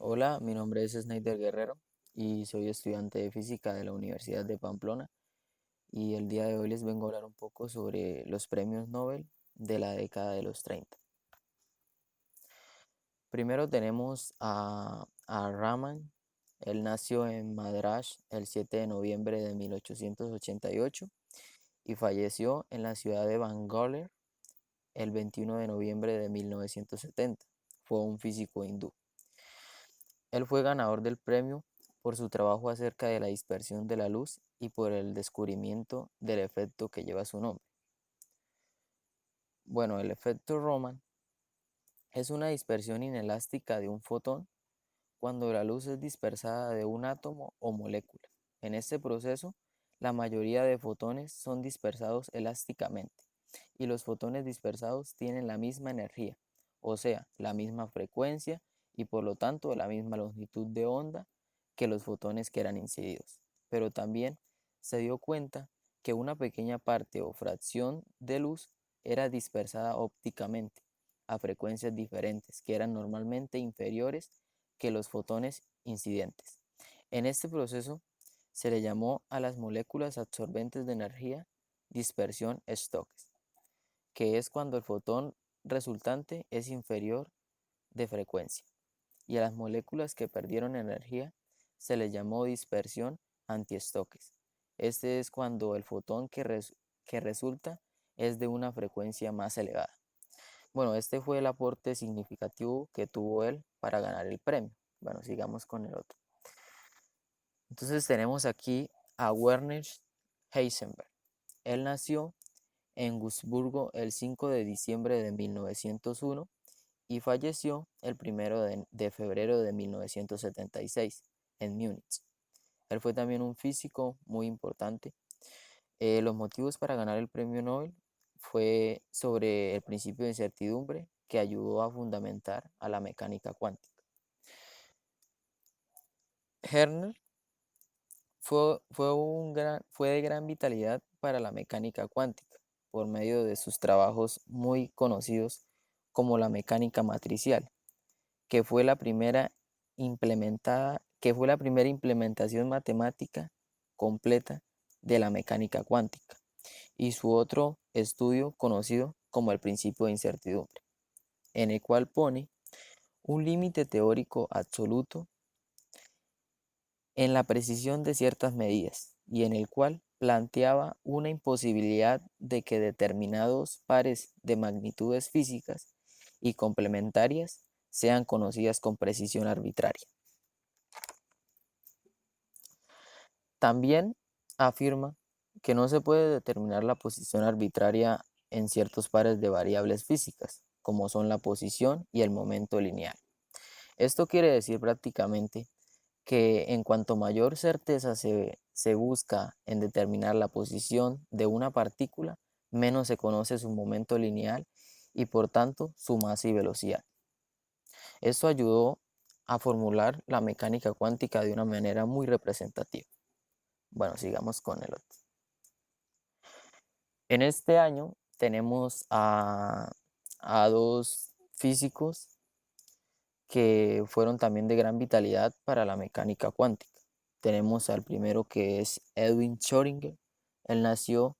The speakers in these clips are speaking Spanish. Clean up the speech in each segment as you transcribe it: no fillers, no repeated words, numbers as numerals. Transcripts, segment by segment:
Hola, mi nombre es Snyder Guerrero y soy estudiante de física de la Universidad de Pamplona y el día de hoy les vengo a hablar un poco sobre los premios Nobel de la década de los 30. Primero tenemos a Raman. Él nació en Madras el 7 de noviembre de 1888 y falleció en la ciudad de Bangalore el 21 de noviembre de 1970. Fue un físico hindú. Él fue ganador del premio por su trabajo acerca de la dispersión de la luz y por el descubrimiento del efecto que lleva su nombre. Bueno, el efecto Raman es una dispersión inelástica de un fotón cuando la luz es dispersada de un átomo o molécula. En este proceso, la mayoría de fotones son dispersados elásticamente y los fotones dispersados tienen la misma energía, o sea, la misma frecuencia y por lo tanto la misma longitud de onda que los fotones que eran incididos. Pero también se dio cuenta que una pequeña parte o fracción de luz era dispersada ópticamente a frecuencias diferentes que eran normalmente inferiores que los fotones incidentes. En este proceso se le llamó a las moléculas absorbentes de energía dispersión Stokes, que es cuando el fotón resultante es inferior de frecuencia, y a las moléculas que perdieron energía se les llamó dispersión anti-Stokes. Este es cuando el fotón que resulta es de una frecuencia más elevada. Bueno, este fue el aporte significativo que tuvo él para ganar el premio. Bueno, sigamos con el otro. Entonces tenemos aquí a Werner Heisenberg. Él nació en Wurzburgo el 5 de diciembre de 1901 y falleció el 1 de febrero de 1976 en Múnich. Él fue también un físico muy importante. Los motivos para ganar el premio Nobel fue sobre el principio de incertidumbre que ayudó a fundamentar a la mecánica cuántica. Herner fue de gran vitalidad para la mecánica cuántica por medio de sus trabajos muy conocidos como la mecánica matricial, que fue la primera implementación matemática completa de la mecánica cuántica, y su otro estudio conocido como el principio de incertidumbre, en el cual pone un límite teórico absoluto en la precisión de ciertas medidas y en el cual planteaba una imposibilidad de que determinados pares de magnitudes físicas y complementarias sean conocidas con precisión arbitraria. También afirma que no se puede determinar la posición arbitraria en ciertos pares de variables físicas, como son la posición y el momento lineal. Esto quiere decir prácticamente que en cuanto mayor certeza se busca en determinar la posición de una partícula, menos se conoce su momento lineal y por tanto su masa y velocidad. Esto ayudó a formular la mecánica cuántica de una manera muy representativa. Bueno, sigamos con el otro. En este año tenemos a dos físicos que fueron también de gran vitalidad para la mecánica cuántica. Tenemos al primero, que es Edwin Schrödinger. Él nació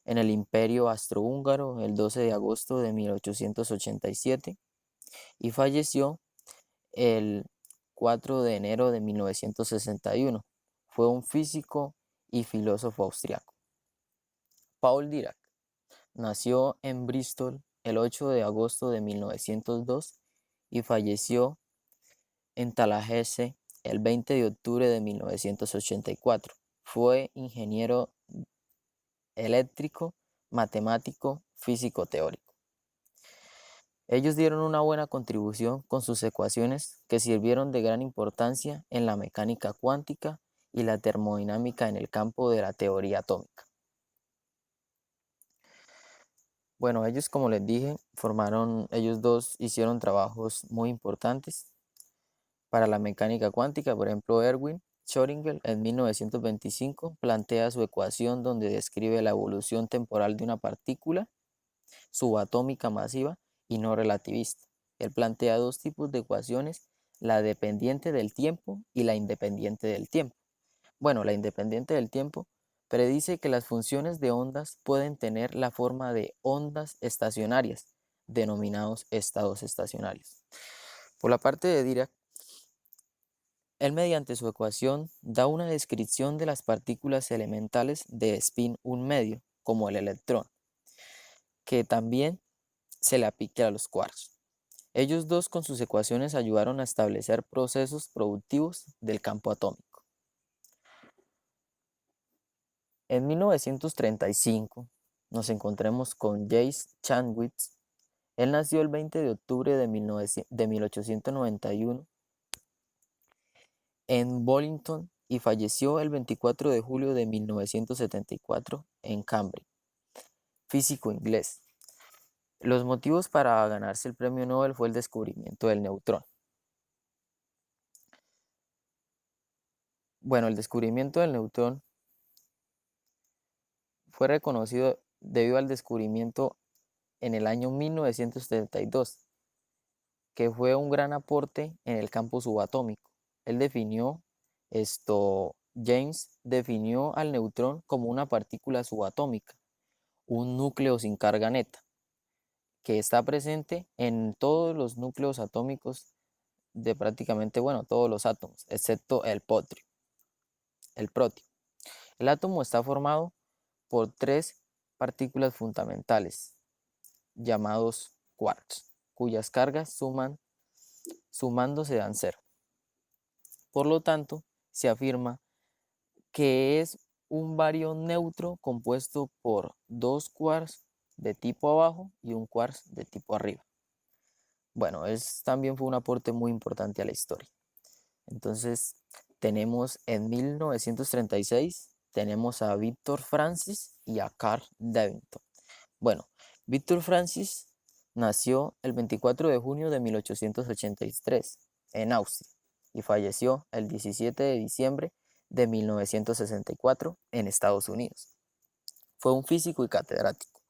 en el Imperio Austrohúngaro el 12 de agosto de 1887 y falleció el 4 de enero de 1961. Fue un físico y filósofo austriaco. Paul Dirac nació en Bristol el 8 de agosto de 1902 y falleció en Tallahassee el 20 de octubre de 1984. Fue ingeniero eléctrico, matemático, físico teórico. Ellos dieron una buena contribución con sus ecuaciones que sirvieron de gran importancia en la mecánica cuántica y la termodinámica en el campo de la teoría atómica. Bueno, ellos, como les dije, ellos dos hicieron trabajos muy importantes para la mecánica cuántica. Por ejemplo, Erwin Schrödinger en 1925 plantea su ecuación donde describe la evolución temporal de una partícula subatómica masiva y no relativista. Él plantea dos tipos de ecuaciones, la dependiente del tiempo y la independiente del tiempo. Bueno, la independiente del tiempo predice que las funciones de ondas pueden tener la forma de ondas estacionarias, denominados estados estacionarios. Por la parte de Dirac, él mediante su ecuación da una descripción de las partículas elementales de spin un medio, como el electrón, que también se le aplica a los quarks. Ellos dos con sus ecuaciones ayudaron a establecer procesos productivos del campo atómico. En 1935 nos encontramos con J. Chadwick. Él nació el 20 de octubre de 1891 en Bollington y falleció el 24 de julio de 1974 en Cambridge. Físico inglés. Los motivos para ganarse el premio Nobel fue el descubrimiento del neutrón. Bueno, el descubrimiento del neutrón fue reconocido debido al descubrimiento en el año 1932, que fue un gran aporte en el campo subatómico. Él definió James definió al neutrón como una partícula subatómica, un núcleo sin carga neta, que está presente en todos los núcleos atómicos de prácticamente, bueno, todos los átomos, excepto el protio. El átomo está formado por tres partículas fundamentales, llamados quarks, cuyas cargas sumándose dan cero. Por lo tanto, se afirma que es un barión neutro compuesto por dos quarks de tipo abajo y un quark de tipo arriba. Bueno, también fue un aporte muy importante a la historia. Entonces, tenemos en 1936, tenemos a Victor Francis y a Carl Davenport. Bueno, Victor Francis nació el 24 de junio de 1883 en Austria y falleció el 17 de diciembre de 1964 en Estados Unidos. Fue un físico y catedrático.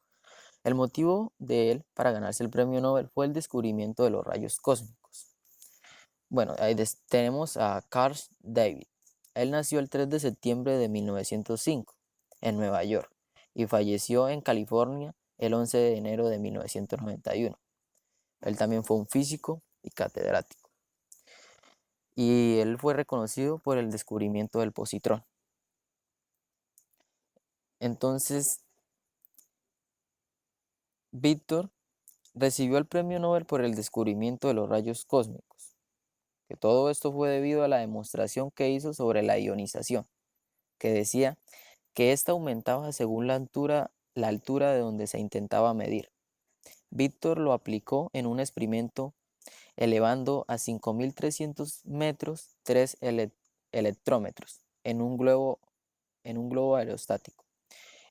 El motivo de él para ganarse el premio Nobel fue el descubrimiento de los rayos cósmicos. Bueno, ahí tenemos a Carl David. Él nació el 3 de septiembre de 1905 en Nueva York y falleció en California el 11 de enero de 1991. Él también fue un físico y catedrático. Y él fue reconocido por el descubrimiento del positrón. Entonces, Víctor recibió el premio Nobel por el descubrimiento de los rayos cósmicos, que todo esto fue debido a la demostración que hizo sobre la ionización, que decía que ésta aumentaba según la altura de donde se intentaba medir. Víctor lo aplicó en un experimento elevando a 5.300 metros 3 electrómetros en un globo aerostático.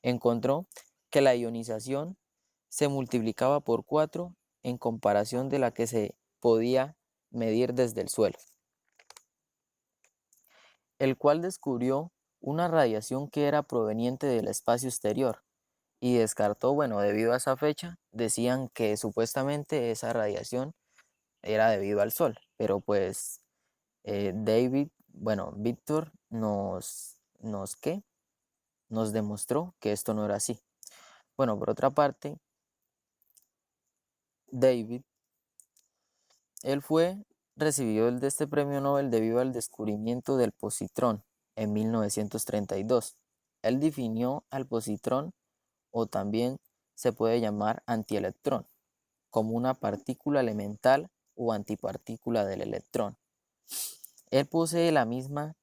Encontró que la ionización se multiplicaba por 4 en comparación de la que se podía medir desde el suelo, el cual descubrió una radiación que era proveniente del espacio exterior y descartó, bueno, debido a esa fecha, decían que supuestamente esa radiación era debido al Sol, pero pues Víctor nos demostró que esto no era así. Bueno, por otra parte, David, él recibió este premio Nobel debido al descubrimiento del positrón en 1932. Él definió al positrón, o también se puede llamar antielectrón, como una partícula elemental o antipartícula del electrón. Él posee la misma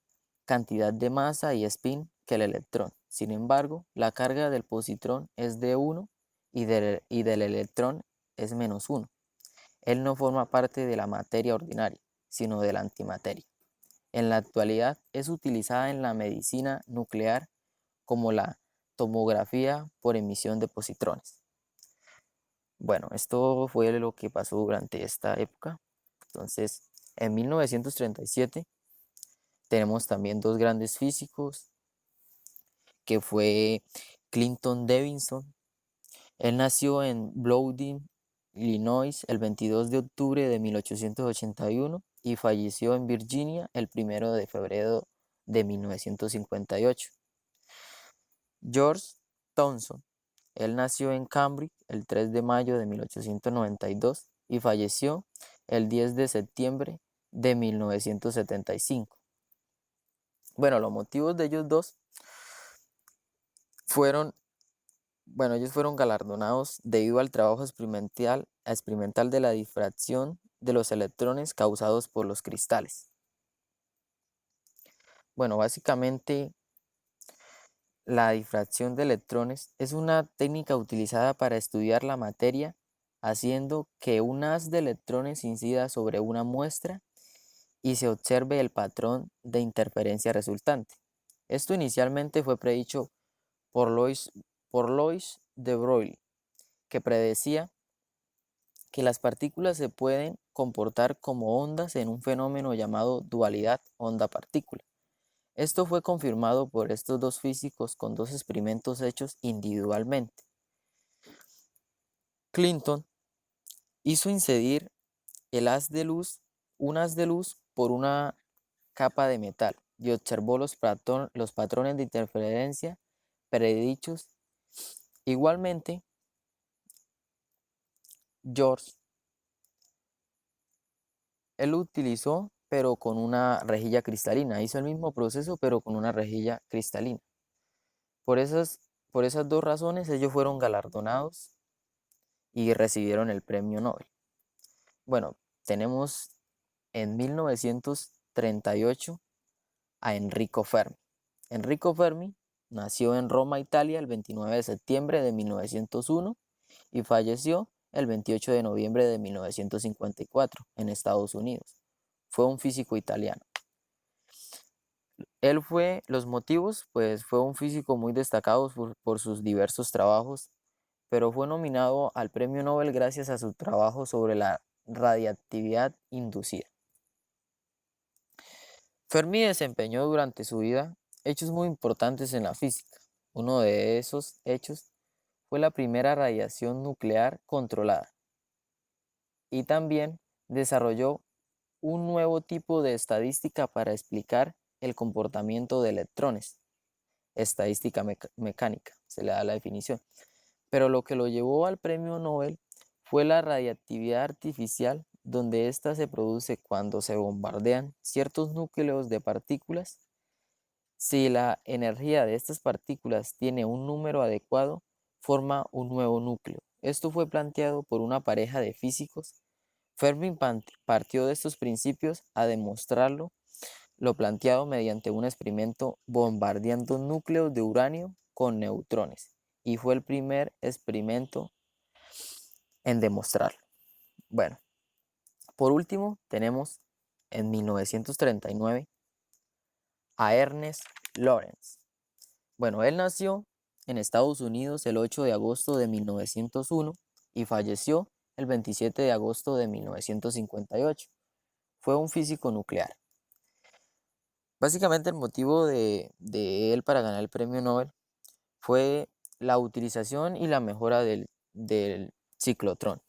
cantidad de masa y spin que el electrón. Sin embargo, la carga del positrón es de 1 y del electrón es -1. Él no forma parte de la materia ordinaria, sino de la antimateria. En la actualidad es utilizada en la medicina nuclear como la tomografía por emisión de positrones. Bueno, esto fue lo que pasó durante esta época. Entonces, en 1937 tenemos también dos grandes físicos, que fue Clinton Davidson. Él nació en Bowdoin, Illinois, el 22 de octubre de 1881 y falleció en Virginia el 1 de febrero de 1958. George Thomson, él nació en Cambridge el 3 de mayo de 1892 y falleció el 10 de septiembre de 1975. Bueno, los motivos de ellos dos fueron, ellos fueron galardonados debido al trabajo experimental de la difracción de los electrones causados por los cristales. Bueno, básicamente la difracción de electrones es una técnica utilizada para estudiar la materia, haciendo que un haz de electrones incida sobre una muestra y se observe el patrón de interferencia resultante. Esto inicialmente fue predicho por Louis de Broglie, que predecía que las partículas se pueden comportar como ondas en un fenómeno llamado dualidad onda-partícula. Esto fue confirmado por estos dos físicos con dos experimentos hechos individualmente. Clinton hizo incidir un haz de luz por una capa de metal y observó los patrones de interferencia predichos. Igualmente, George, él lo utilizó pero con una rejilla cristalina. Hizo el mismo proceso pero con una rejilla cristalina. Por esas, por esas dos razones ellos fueron galardonados y recibieron el premio Nobel. Bueno, tenemos en 1938 a Enrico Fermi. Enrico Fermi nació en Roma, Italia, el 29 de septiembre de 1901 y falleció el 28 de noviembre de 1954 en Estados Unidos. Fue un físico italiano. Los motivos, pues fue un físico muy destacado por sus diversos trabajos, pero fue nominado al Premio Nobel gracias a su trabajo sobre la radiactividad inducida. Fermi desempeñó durante su vida hechos muy importantes en la física. Uno de esos hechos fue la primera radiación nuclear controlada y también desarrolló un nuevo tipo de estadística para explicar el comportamiento de electrones, estadística mecánica, se le da la definición. Pero lo que lo llevó al premio Nobel fue la radiactividad artificial, donde ésta se produce cuando se bombardean ciertos núcleos de partículas. Si la energía de estas partículas tiene un número adecuado, forma un nuevo núcleo. Esto fue planteado por una pareja de físicos. Fermi partió de estos principios a demostrarlo, lo planteado mediante un experimento bombardeando núcleos de uranio con neutrones, y fue el primer experimento en demostrarlo. Bueno, por último tenemos en 1939 a Ernest Lawrence. Bueno, él nació en Estados Unidos el 8 de agosto de 1901 y falleció el 27 de agosto de 1958. Fue un físico nuclear. Básicamente el motivo de él para ganar el premio Nobel fue la utilización y la mejora del ciclotrón.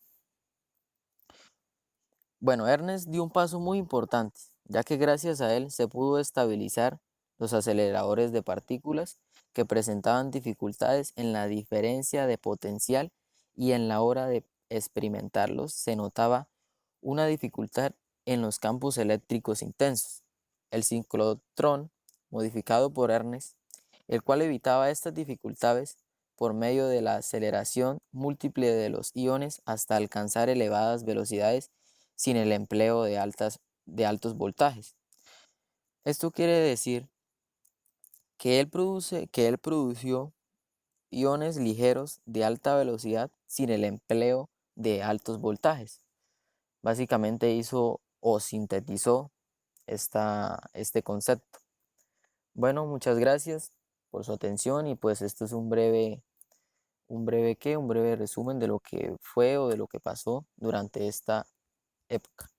Bueno, Ernest dio un paso muy importante, ya que gracias a él se pudo estabilizar los aceleradores de partículas que presentaban dificultades en la diferencia de potencial, y en la hora de experimentarlos se notaba una dificultad en los campos eléctricos intensos. El ciclotrón, modificado por Ernest, el cual evitaba estas dificultades por medio de la aceleración múltiple de los iones hasta alcanzar elevadas velocidades sin el empleo de altos voltajes. Esto quiere decir que él produció iones ligeros de alta velocidad sin el empleo de altos voltajes. Básicamente hizo o sintetizó este concepto. Bueno, muchas gracias por su atención, y pues esto es un breve resumen de lo que fue o de lo que pasó durante esta época.